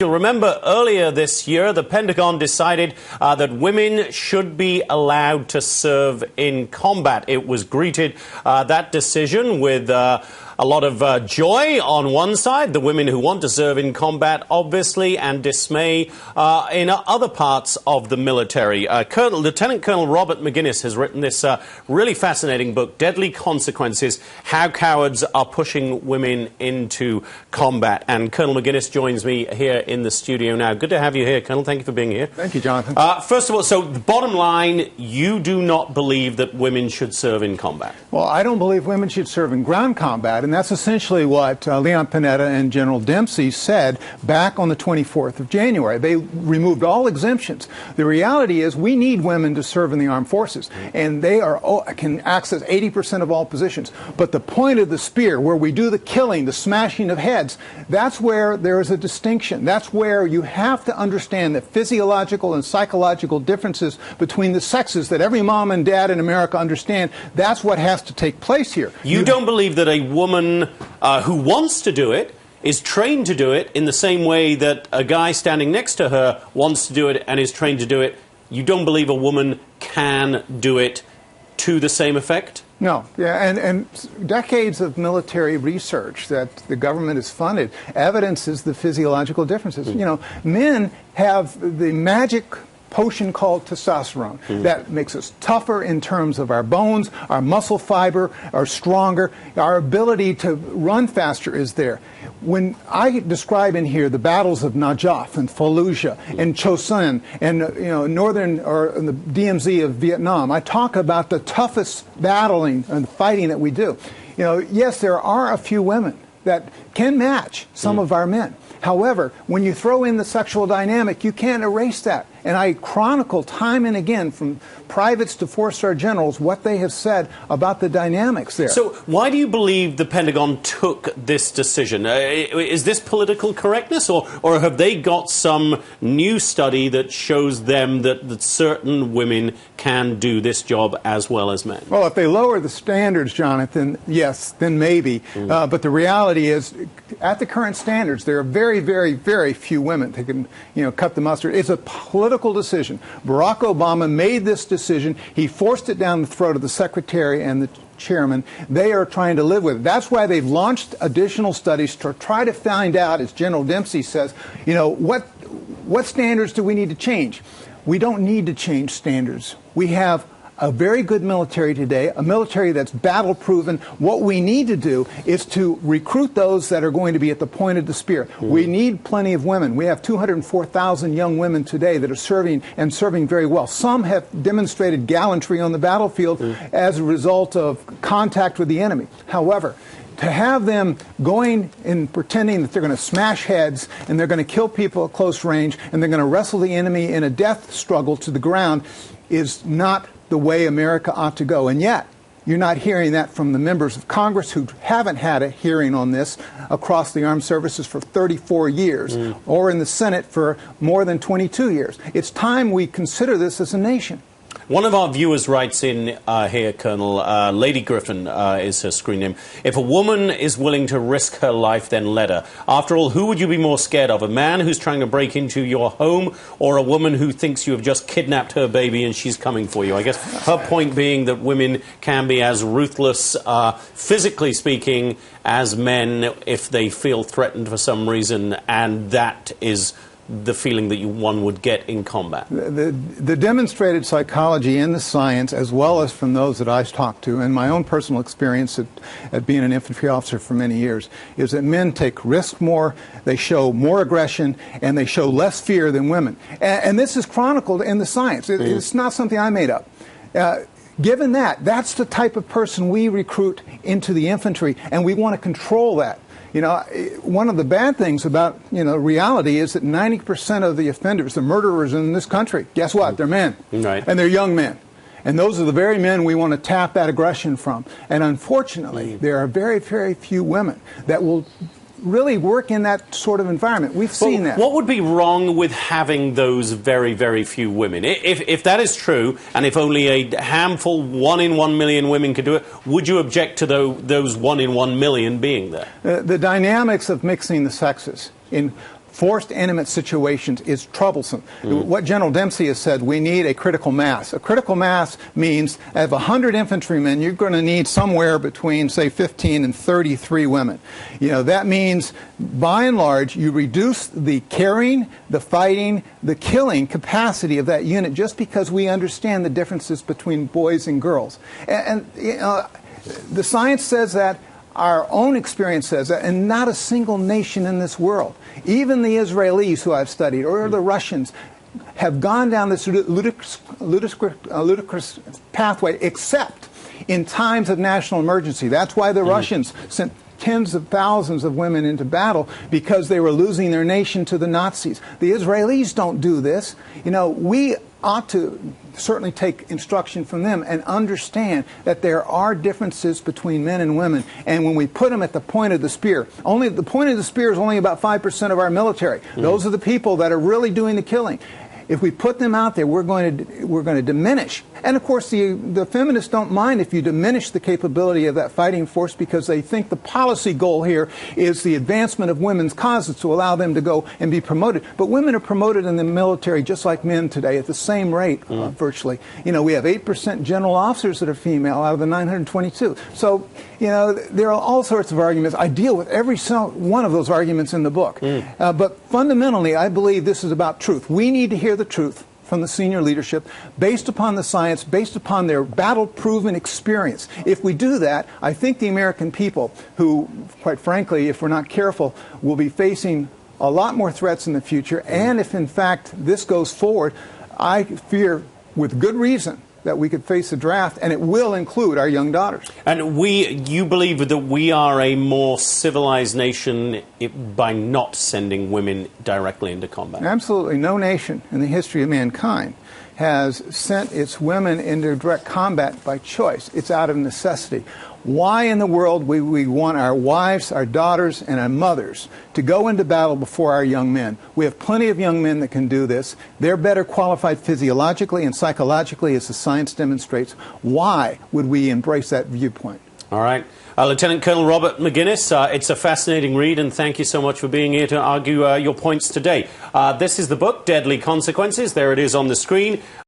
You'll remember earlier this year, the Pentagon decided that women should be allowed to serve in combat. It was greeted, that decision, with a lot of joy on one side, the women who want to serve in combat, obviously, and dismay in other parts of the military. Lieutenant Colonel Robert Maginnis has written this really fascinating book, Deadly Consequences, How Cowards Are Pushing Women into Combat. And Colonel Maginnis joins me here in the studio now. Good to have you here, Colonel. Thank you for being here. Thank you, Jonathan. First of all, so the bottom line, you do not believe that women should serve in combat? Well, I don't believe women should serve in ground combat, and that's essentially what Leon Panetta and General Dempsey said back on the 24th of January. They removed all exemptions. The reality is we need women to serve in the armed forces, and they can access 80% of all positions. But the point of the spear, where we do the killing, the smashing of heads, that's where there is a distinction. That's where you have to understand the physiological and psychological differences between the sexes that every mom and dad in America understand. That's what has to take place here. You don't believe that a woman who wants to do it is trained to do it in the same way that a guy standing next to her wants to do it and is trained to do it? You don't believe a woman can do it to the same effect? No. Yeah, and decades of military research that the government has funded evidences the physiological differences. You know, men have the magic potion called testosterone that makes us tougher in terms of our bones, our muscle fiber are stronger, our ability to run faster is there. When I describe in here the battles of Najaf and Fallujah and Chosin and northern or the DMZ of Vietnam, I talk about the toughest battling and fighting that we do. You know, yes, there are a few women that can match some of our men. However, when you throw in the sexual dynamic, you can't erase that. And I chronicle time and again, from privates to four-star generals, what they have said about the dynamics there. So why do you believe the Pentagon took this decision? Is this political correctness, or have they got some new study that shows them that certain women can do this job as well as men? Well, if they lower the standards, Jonathan, yes, then maybe. But the reality is, at the current standards, there are very, very, very few women that can, cut the mustard. It's a political decision. Barack Obama made this decision. He forced it down the throat of the secretary and the chairman. They are trying to live with it. That's why they've launched additional studies to try to find out, as General Dempsey says, what standards do we need to change? We don't need to change standards. We have a very good military today, a military that's battle-proven. What we need to do is to recruit those that are going to be at the point of the spear. We need plenty of women. We have 204,000 young women today that are serving and serving very well. Some have demonstrated gallantry on the battlefield as a result of contact with the enemy. However, to have them going and pretending that they're going to smash heads and they're going to kill people at close range and they're going to wrestle the enemy in a death struggle to the ground is not the way America ought to go. And yet, you're not hearing that from the members of Congress who haven't had a hearing on this across the armed services for 34 years, or in the Senate for more than 22 years. It's time we consider this as a nation. One of our viewers writes in here, Colonel, Lady Griffin is her screen name. If a woman is willing to risk her life, then let her. After all, who would you be more scared of? A man who's trying to break into your home, or a woman who thinks you have just kidnapped her baby and she's coming for you? I guess her point being that women can be as ruthless, physically speaking, as men if they feel threatened for some reason, and that is the feeling that one would get in combat. The demonstrated psychology in the science, as well as from those that I've talked to, and my own personal experience at being an infantry officer for many years, is that men take risk more, they show more aggression, and they show less fear than women. And this is chronicled in the science. It's not something I made up. Given that, that's the type of person we recruit into the infantry, and we want to control that. One of the bad things about, reality is that 90% of the offenders, the murderers in this country, guess what? They're men. Right. And they're young men. And those are the very men we want to tap that aggression from. And unfortunately, there are very, very few women that will really work in that sort of environment. We've seen that. What would be wrong with having those very, very few women? If that is true, and if only a handful, 1 in 1 million women could do it, would you object to those 1 in 1 million being there? The dynamics of mixing the sexes in forced intimate situations is troublesome. What General Dempsey has said, we need a critical mass. A critical mass means out of 100 infantrymen, you're going to need somewhere between, say, 15 and 33 women. You know, that means, by and large, you reduce the carrying, the fighting, the killing capacity of that unit just because we understand the differences between boys and girls. And you know, the science says that. Our own experience says that, and not a single nation in this world, even the Israelis who I've studied, or the Russians, have gone down this ludicrous pathway, except in times of national emergency. That's why the Russians sent tens of thousands of women into battle, because they were losing their nation to the Nazis. The Israelis don't do this. You know, we ought to certainly take instruction from them and understand that there are differences between men and women. And when we put them at the point of the spear, only the point of the spear is only about 5% of our military. Those are the people that are really doing the killing. If we put them out there, we're going to diminish. And of course, the feminists don't mind if you diminish the capability of that fighting force, because they think the policy goal here is the advancement of women's causes to allow them to go and be promoted. But women are promoted in the military just like men today at the same rate, virtually. You know, we have 8% general officers that are female out of the 922. So, you know, there are all sorts of arguments. I deal with every one of those arguments in the book. But fundamentally, I believe this is about truth. We need to hear the truth from the senior leadership, based upon the science, based upon their battle-proven experience. If we do that, I think the American people, who, quite frankly, if we're not careful, will be facing a lot more threats in the future. And if, in fact, this goes forward, I fear, with good reason, that we could face a draft, and it will include our young daughters. And you believe that we are a more civilized nation by not sending women directly into combat? Absolutely. No nation in the history of mankind has sent its women into direct combat by choice. It's out of necessity. Why in the world would we want our wives, our daughters, and our mothers to go into battle before our young men? We have plenty of young men that can do this. They're better qualified physiologically and psychologically, as the science demonstrates. Why would we embrace that viewpoint? All right. Lieutenant Colonel Robert Maginnis, it's a fascinating read, and thank you so much for being here to argue your points today. This is the book, Deadly Consequences. There it is on the screen.